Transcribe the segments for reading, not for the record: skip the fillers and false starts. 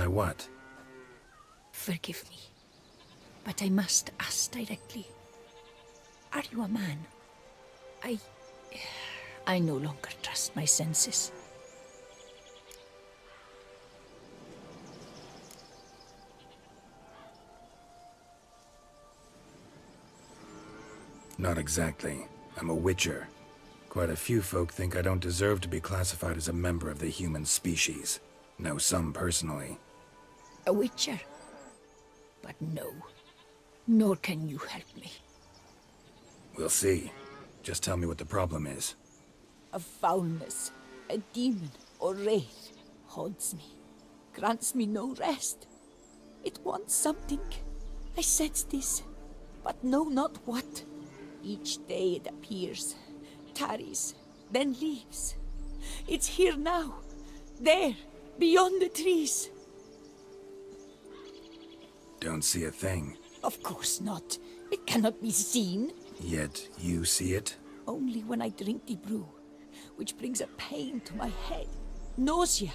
By what? Forgive me, but I must ask directly. Are you a man? I no longer trust my senses. Not exactly. I'm a witcher. Quite a few folk think I don't deserve to be classified as a member of the human species. Know some personally. A witcher? But no, nor can you help me. We'll see. Just tell me what the problem is. A foulness, a demon or wraith haunts me, grants me no rest. It wants something. I sense this, but know not what. Each day it appears, tarries, then leaves. It's here now, there, beyond the trees. Don't see a thing. Of course not. It cannot be seen. Yet you see it? Only when I drink the brew, which brings a pain to my head, nausea.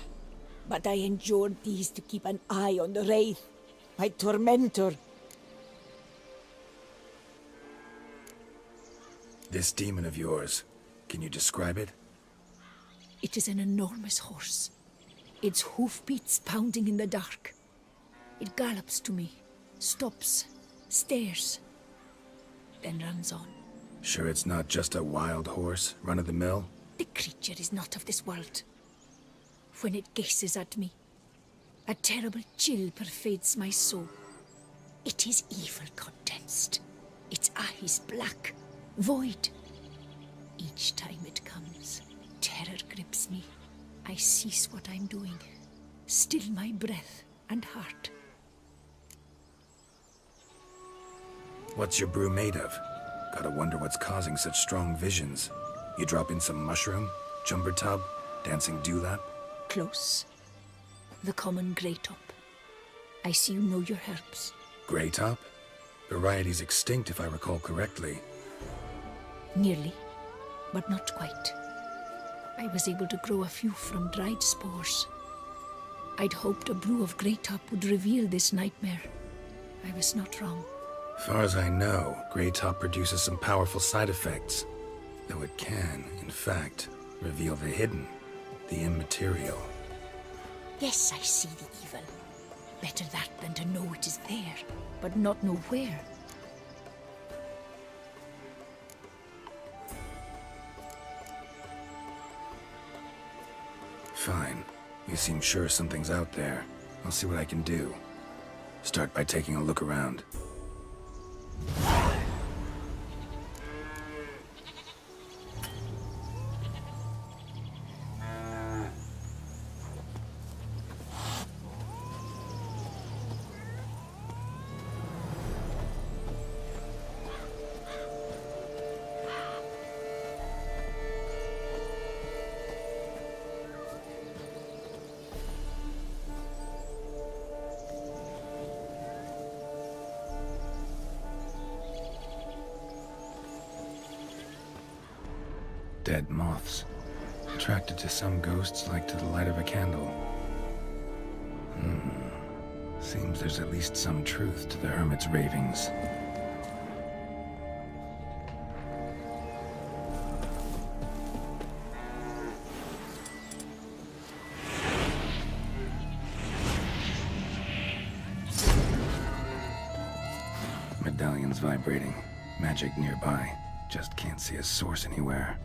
But I endured these to keep an eye on the wraith, my tormentor. This demon of yours, can you describe it? It is an enormous horse, its hoofbeats pounding in the dark. It gallops to me, stops, stares, then runs on. Sure it's not just a wild horse, run-of-the-mill? The creature is not of this world. When it gazes at me, a terrible chill pervades my soul. It is evil condensed, its eyes black, void. Each time it comes, terror grips me. I cease what I'm doing, still my breath and heart. What's your brew made of? Gotta wonder what's causing such strong visions. You drop in some mushroom, jumper tub, dancing dewlap? Close. The common grey top. I see you know your herbs. Grey top? Variety's extinct if I recall correctly. Nearly, but not quite. I was able to grow a few from dried spores. I'd hoped a brew of grey top would reveal this nightmare. I was not wrong. Far as I know, grey top produces some powerful side effects. Though it can, in fact, reveal the hidden, the immaterial. Yes, I see the evil. Better that than to know it is there, but not know where. Fine. You seem sure something's out there. I'll see what I can do. Start by taking a look around. Dead moths. Attracted to some ghosts like to the light of a candle. Seems there's at least some truth to the hermit's ravings. Medallion's vibrating. Magic nearby. Just can't see a source anywhere.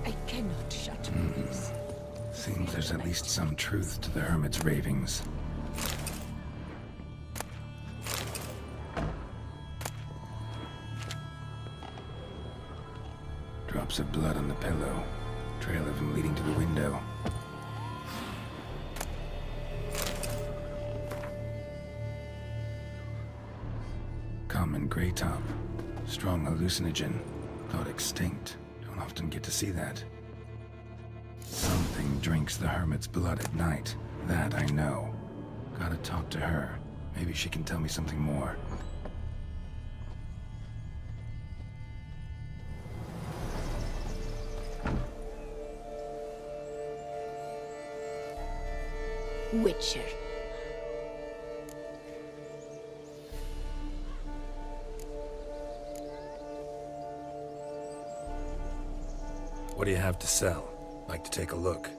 I cannot shut this. Seems there's at least some truth to the hermit's ravings. Drops of blood on the pillow. Trail of him leading to the window. Common grey top. Strong hallucinogen. Thought extinct. Don't often get to see that. Something drinks the hermit's blood at night. That I know. Gotta talk to her. Maybe she can tell me something more. Witcher. What do you have to sell? Like to take a look.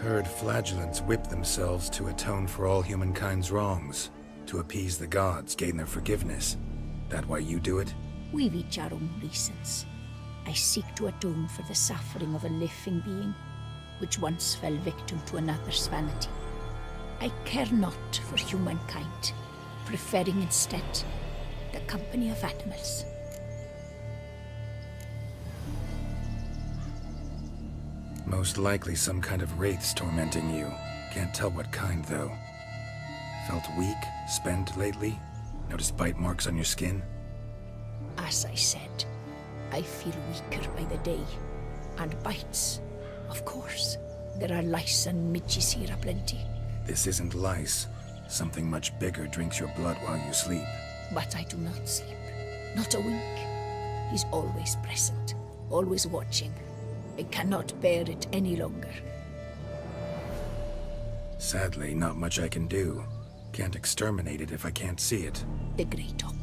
Heard flagellants whip themselves to atone for all humankind's wrongs, to appease the gods, gain their forgiveness. That why you do it? We've each our own reasons. I seek to atone for the suffering of a living being, which once fell victim to another's vanity. I care not for humankind, preferring instead the company of animals. Most likely some kind of wraiths tormenting you. Can't tell what kind, though. Felt weak, spent lately? Notice bite marks on your skin? As I said, I feel weaker by the day. And bites, of course. There are lice and midges here aplenty. This isn't lice. Something much bigger drinks your blood while you sleep. But I do not sleep. Not a wink. He's always present, always watching. I cannot bear it any longer. Sadly, not much I can do. Can't exterminate it if I can't see it. The Grey Top.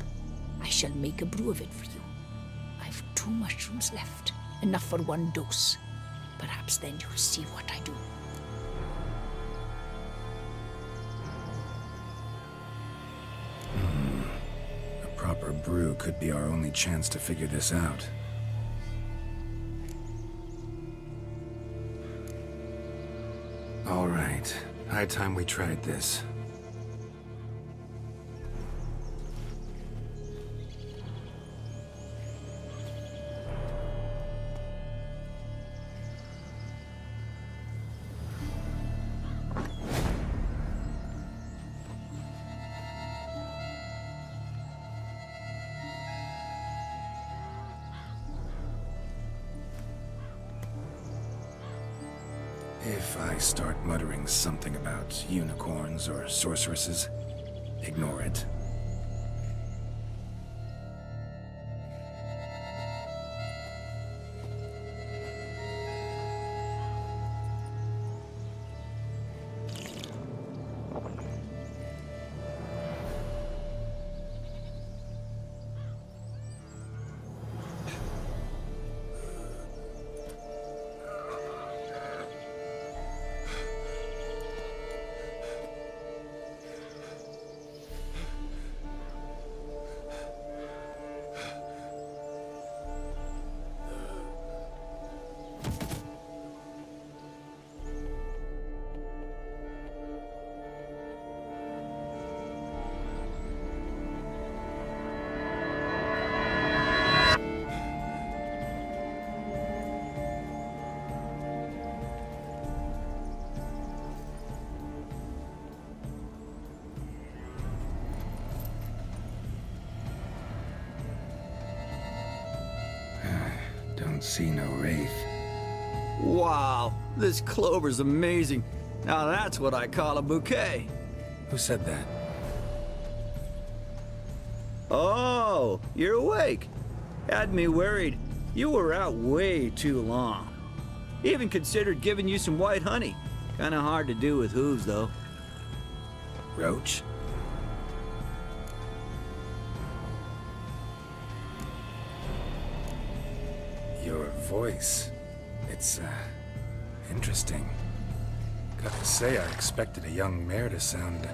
I shall make a brew of it for you. I've 2 mushrooms left. Enough for 1 dose. Perhaps then you'll see what I do. A proper brew could be our only chance to figure this out. All right. High time we tried this. If I start muttering something about unicorns or sorceresses, ignore it. See no wraith. Wow, this clover's amazing. Now that's what I call a bouquet. Who said that? Oh, you're awake. Had me worried. You were out way too long. Even considered giving you some white honey. Kinda hard to do with hooves, though. Roach? Your voice. It's, interesting. Gotta say, I expected a young mare to sound,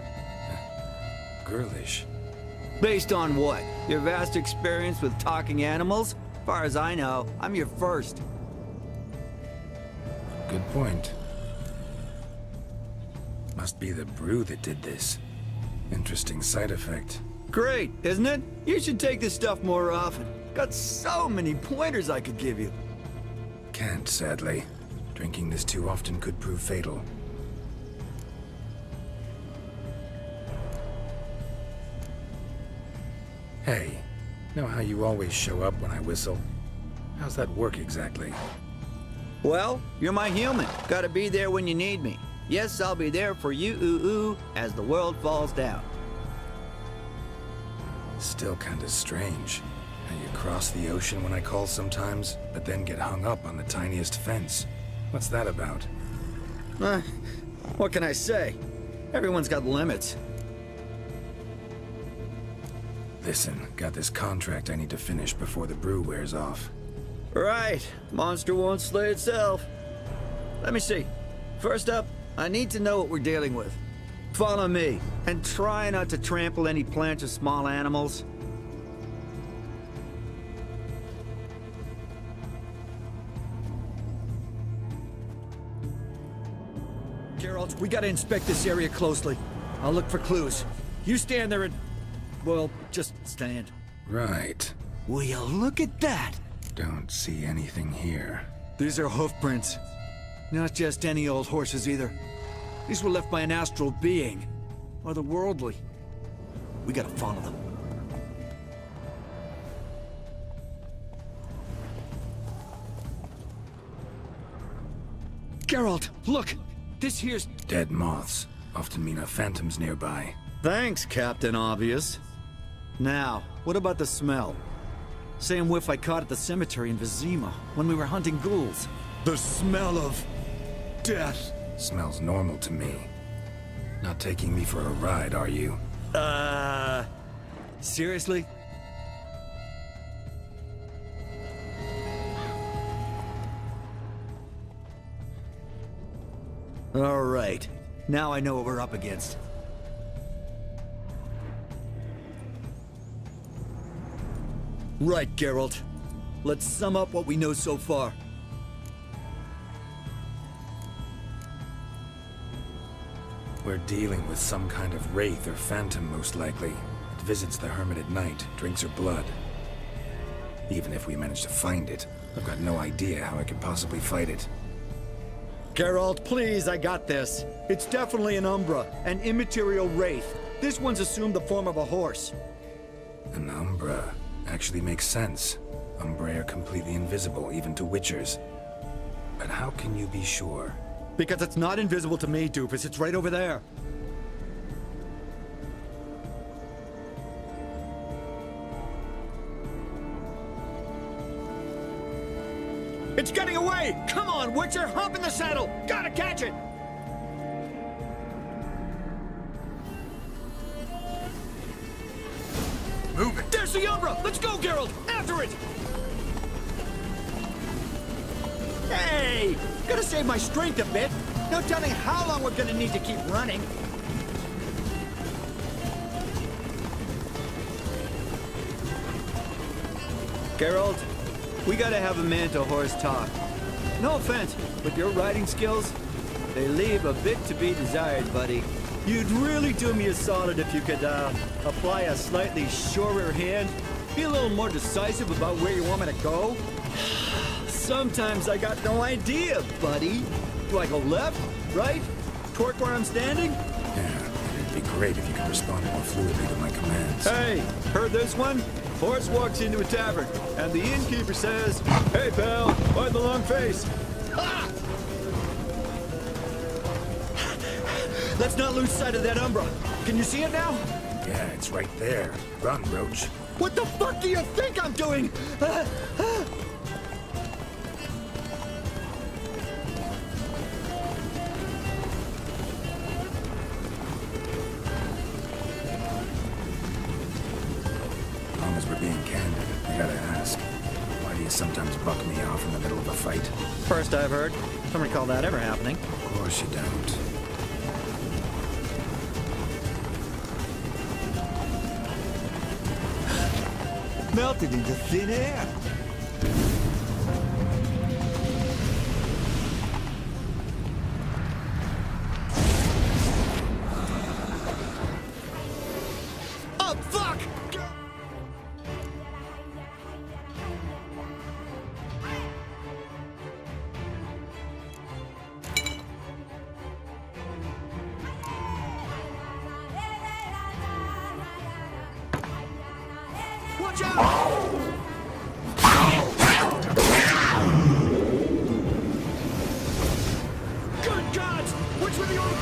girlish. Based on what? Your vast experience with talking animals? As far as I know, I'm your first. Good point. Must be the brew that did this. Interesting side effect. Great, isn't it? You should take this stuff more often. Got so many pointers I could give you. Can't, sadly. Drinking this too often could prove fatal. Hey, know how you always show up when I whistle? How's that work exactly? Well, you're my human. Gotta be there when you need me. Yes, I'll be there for you, ooh, as the world falls down. Still kinda strange. How you cross the ocean when I call sometimes, but then get hung up on the tiniest fence. What's that about? What can I say? Everyone's got limits. Listen, got this contract I need to finish before the brew wears off. Right. Monster won't slay itself. Let me see. First up, I need to know what we're dealing with. Follow me, and try not to trample any plants or small animals. Geralt, we gotta inspect this area closely. I'll look for clues. You stand there and... well, just stand. Right. Will you look at that? Don't see anything here. These are hoof prints. Not just any old horses either. These were left by an astral being. Or the worldly. We gotta follow them. Geralt, look! This here's... Dead moths often mean a phantom's nearby. Thanks, Captain Obvious. Now, what about the smell? Same whiff I caught at the cemetery in Vizima when we were hunting ghouls. The smell of... death. Smells normal to me. Not taking me for a ride, are you? Seriously? All right. Now I know what we're up against. Right, Geralt. Let's sum up what we know so far. We're dealing with some kind of wraith or phantom, most likely. It visits the hermit at night, drinks her blood. Even if we manage to find it, I've got no idea how I could possibly fight it. Geralt, please, I got this. It's definitely an Umbra, an immaterial wraith. This one's assumed the form of a horse. An Umbra actually makes sense. Umbrae are completely invisible, even to Witchers. But how can you be sure? Because it's not invisible to me, Doofus. It's right over there. It's getting away! Come on, Witcher! Hop in the saddle! Gotta catch it! Move it! There's the Umbra! Let's go, Geralt! After it! Hey! Gotta save my strength a bit. No telling how long we're gonna need to keep running. Geralt, we gotta have a man-to-horse talk. No offense, but your riding skills, they leave a bit to be desired, buddy. You'd really do me a solid if you could, apply a slightly surer hand. Be a little more decisive about where you want me to go. Sometimes I got no idea, buddy. Do I go left, right, toward where I'm standing? Yeah, It'd be great if you could respond more fluidly to my commands. Hey, heard this one? Horse walks into a tavern, and the innkeeper says, "Hey, pal, why the long face?" Ah! Let's not lose sight of that Umbra. Can you see it now? Yeah, it's right there. Run, Roach. What the fuck do you think I'm doing? As long as we're being candid, I gotta ask. Why do you sometimes buck me off in the middle of a fight? First I've heard. Don't recall that ever happening. Of course you don't. Melted into thin air. Oh, fuck! Watch out! Good gods! Which were the order?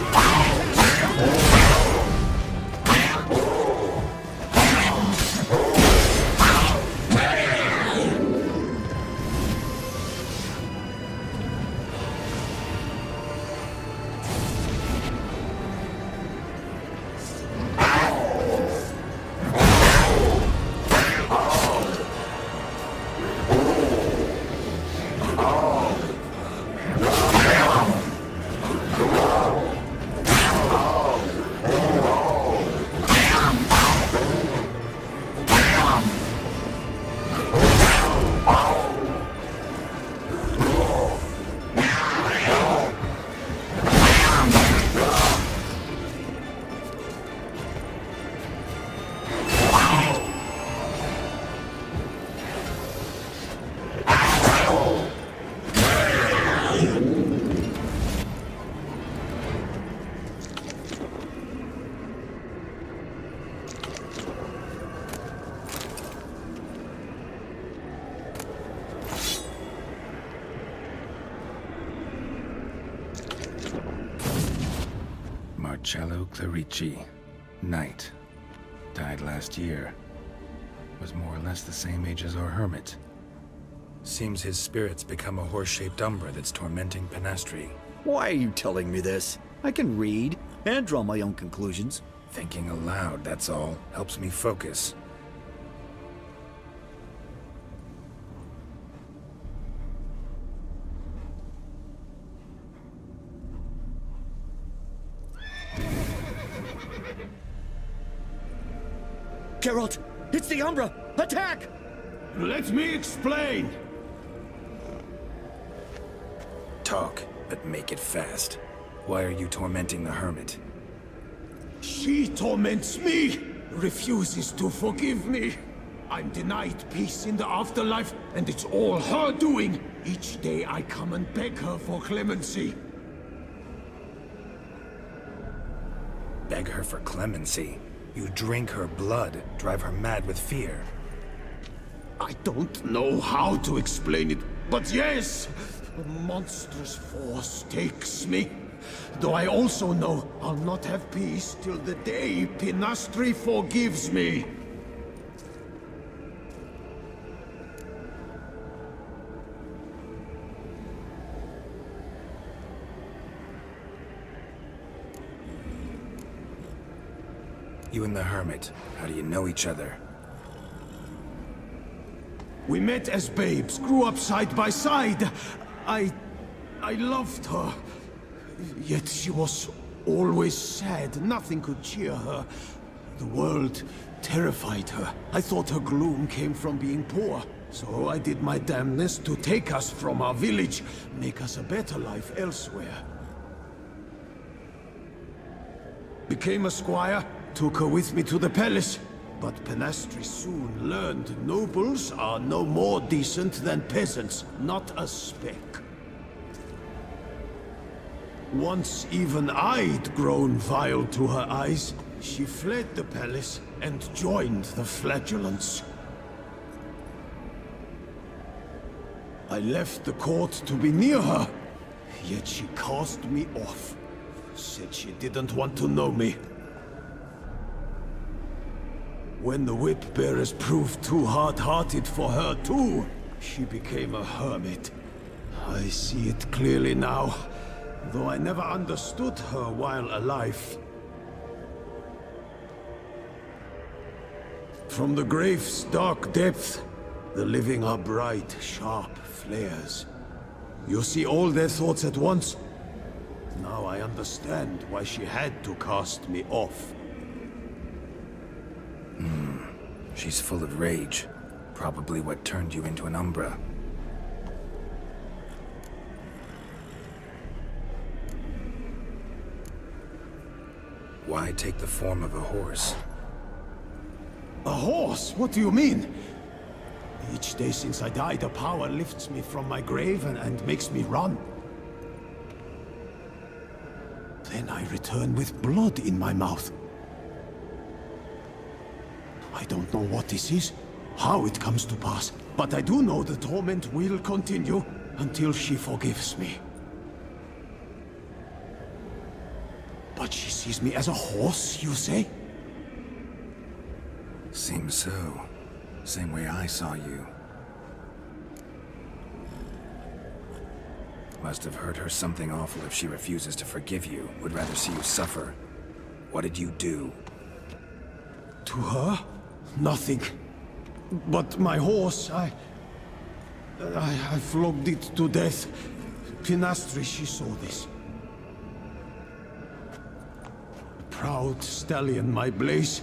Marcello Clarici, Knight. Died last year. Was more or less the same age as our hermit. Seems his spirit's become a horse-shaped umbra that's tormenting Penastri. Why are you telling me this? I can read and draw my own conclusions. Thinking aloud, that's all. Helps me focus. Geralt, it's the Umbra! Attack! Let me explain. Talk, but make it fast. Why are you tormenting the hermit? She torments me, refuses to forgive me. I'm denied peace in the afterlife, and it's all her doing. Each day I come and beg her for clemency. Beg her for clemency? You drink her blood, drive her mad with fear. I don't know how to explain it, but yes, a monstrous force takes me. Though I also know I'll not have peace till the day Penastri forgives me. You and the hermit, how do you know each other? We met as babes, grew up side by side. I loved her. Yet she was always sad. Nothing could cheer her. The world terrified her. I thought her gloom came from being poor. So I did my damnedest to take us from our village, make us a better life elsewhere. Became a squire, took her with me to the palace. But Penastri soon learned nobles are no more decent than peasants, not a speck. Once even I'd grown vile to her eyes, she fled the palace and joined the flagellants. I left the court to be near her, yet she cast me off. Said she didn't want to know me. When the whip bearers proved too hard-hearted for her too, she became a hermit. I see it clearly now, though I never understood her while alive. From the grave's dark depth, the living are bright, sharp flares. You see all their thoughts at once. Now I understand why she had to cast me off. She's full of rage. Probably what turned you into an Umbra. Why take the form of a horse? A horse? What do you mean? Each day since I died, a power lifts me from my grave and makes me run. Then I return with blood in my mouth. I don't know what this is, how it comes to pass, but I do know the torment will continue until she forgives me. But she sees me as a horse, you say? Seems so. Same way I saw you. Must have hurt her something awful if she refuses to forgive you. Would rather see you suffer. What did you do? To her? Nothing. But my horse, I flogged it to death. Pinastri, she saw this. Proud stallion, my Blaze.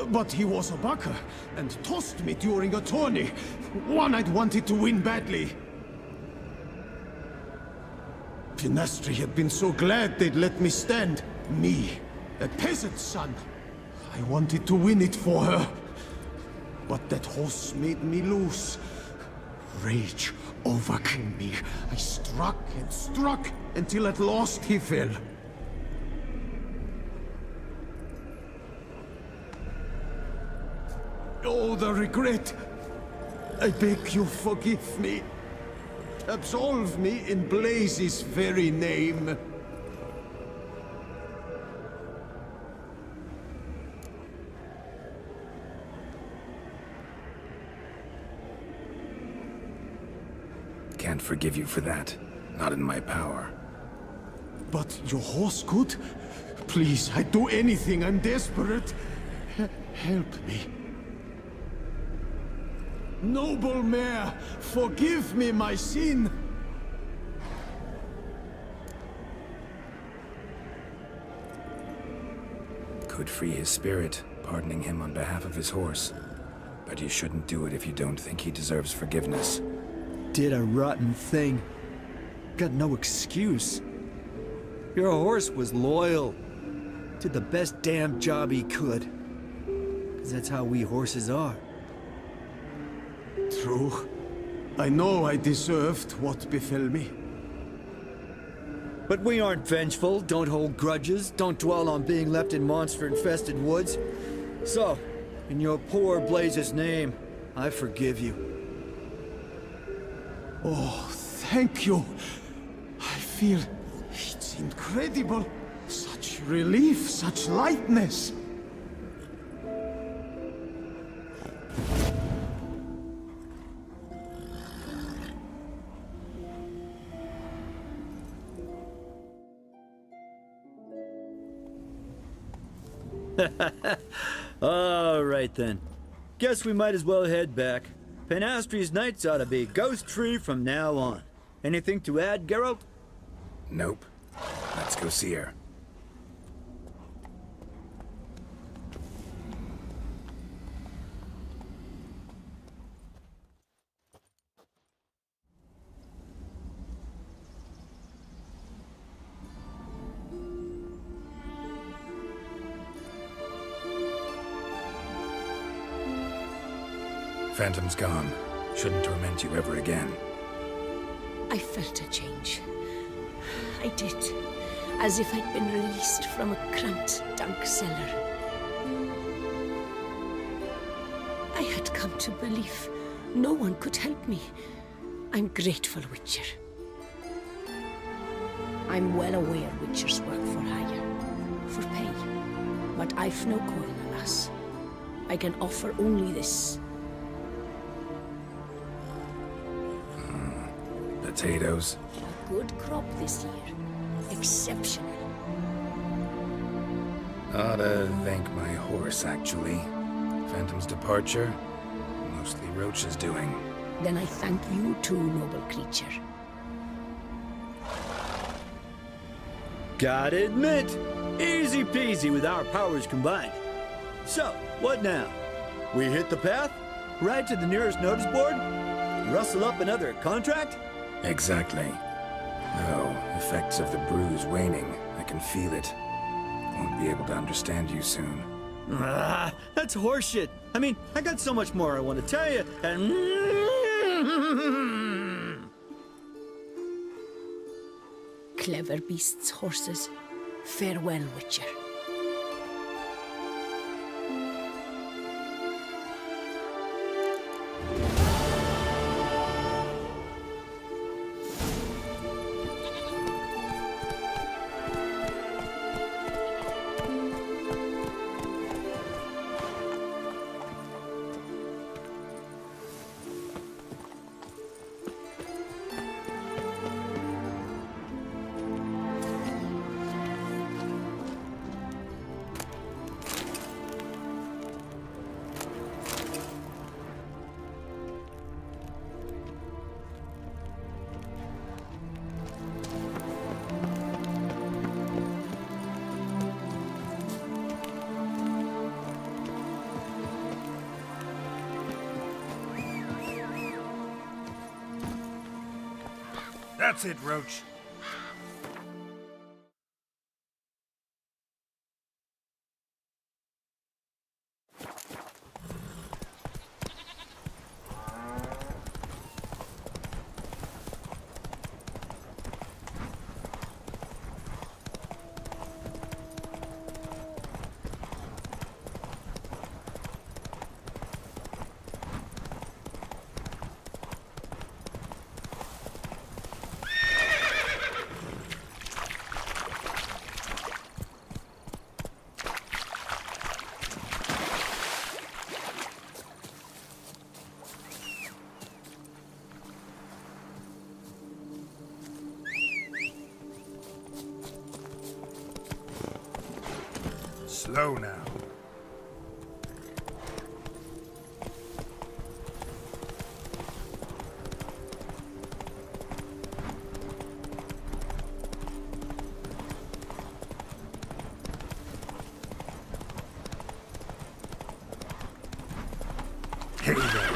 But he was a bucker, and tossed me during a tourney. One I'd wanted to win badly. Pinastri had been so glad they'd let me stand. Me, a peasant's son. I wanted to win it for her. But that horse made me lose. Rage overcame me. I struck and struck until at last he fell. Oh, the regret. I beg you, forgive me. Absolve me in Blaze's very name. Can't forgive you for that. Not in my power. But your horse could? Please, I'd do anything. I'm desperate. Help me. Noble mare, forgive me my sin. Could free his spirit, pardoning him on behalf of his horse. But you shouldn't do it if you don't think he deserves forgiveness. Did a rotten thing. Got no excuse. Your horse was loyal. Did the best damn job he could. 'Cause that's how we horses are. True. I know I deserved what befell me. But we aren't vengeful, don't hold grudges, don't dwell on being left in monster-infested woods. So, in your poor Blaze's name, I forgive you. Oh, thank you. I feel it's incredible. Such relief, such lightness. All right then. Guess we might as well head back. Panastri's nights ought to be ghost-free from now on. Anything to add, Geralt? Nope. Let's go see her. Phantom's gone. Shouldn't torment you ever again. I felt a change. I did. as if I'd been released from a cramped, dank cellar. I had come to believe no one could help me. I'm grateful, Witcher. I'm well aware Witchers work for hire, for pay. But I've no coin, alas. I can offer only this. Potatoes? A good crop this year. Exceptional. Ought to thank my horse, actually. Phantom's departure? Mostly Roach's doing. Then I thank you too, noble creature. Gotta admit, easy peasy with our powers combined. So, what now? We hit the path? Ride to the nearest notice board? Rustle up another contract? Exactly. Oh, effects of the bruise waning. I can feel it. Won't be able to understand you soon. Ah, that's horseshit. I mean, I got so much more I want to tell you, and... Clever beasts, horses. Farewell, Witcher. That's it, Roach. Slow now. Hey there.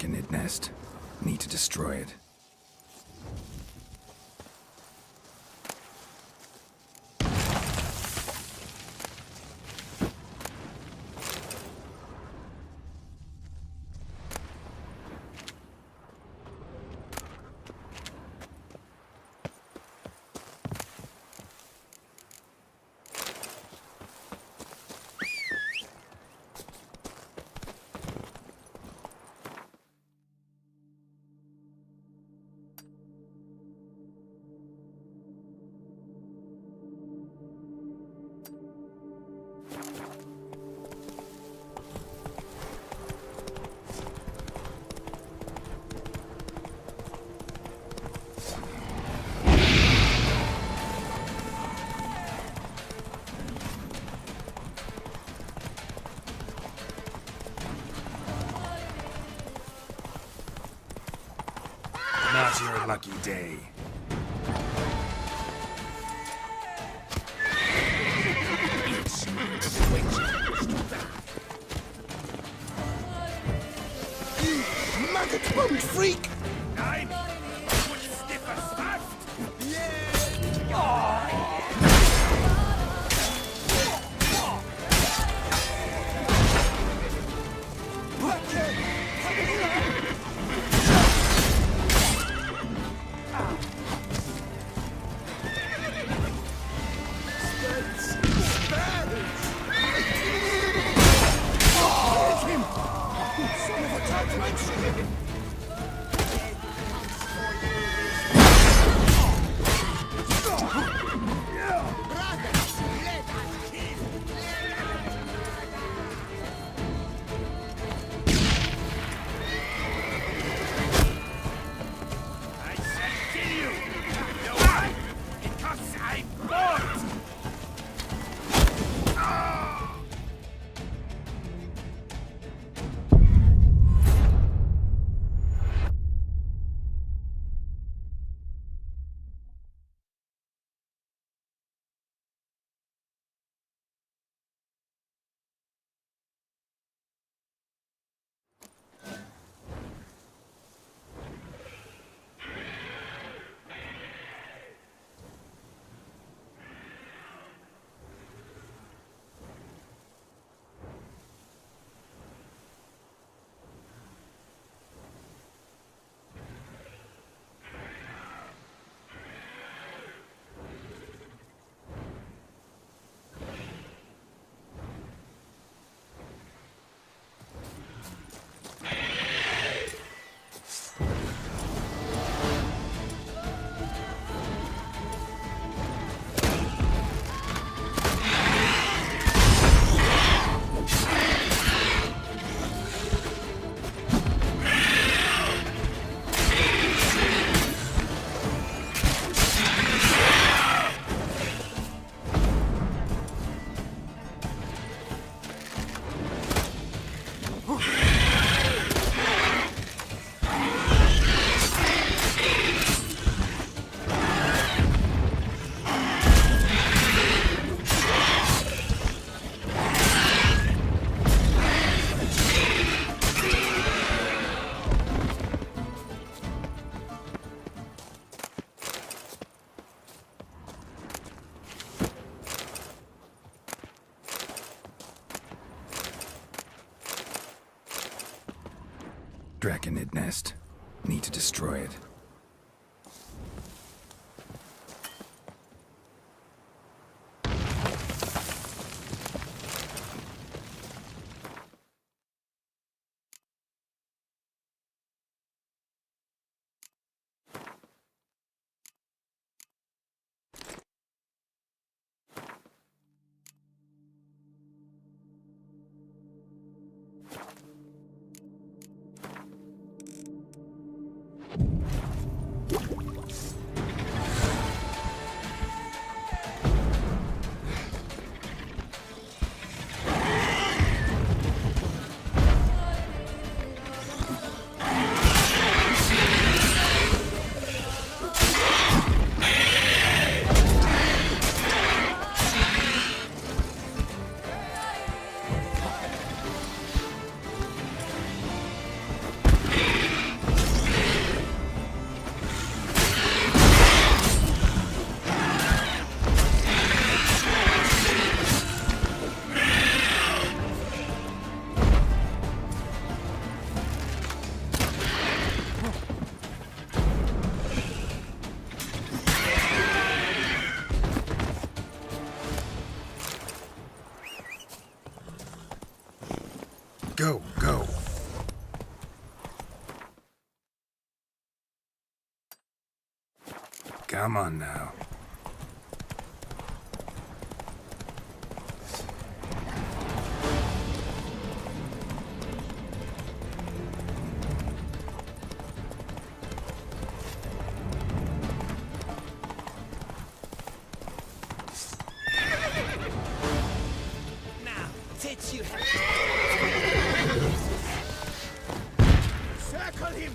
Draconid nest. Need to destroy it. Not your lucky day. Maggot bummed freak! Nein! Sniffer stuffed! I shall kill you! You know why? Because I'm bored! Draconid nest. Need to destroy it. Come on now. Now, teach you how. Circle him!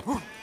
Huh?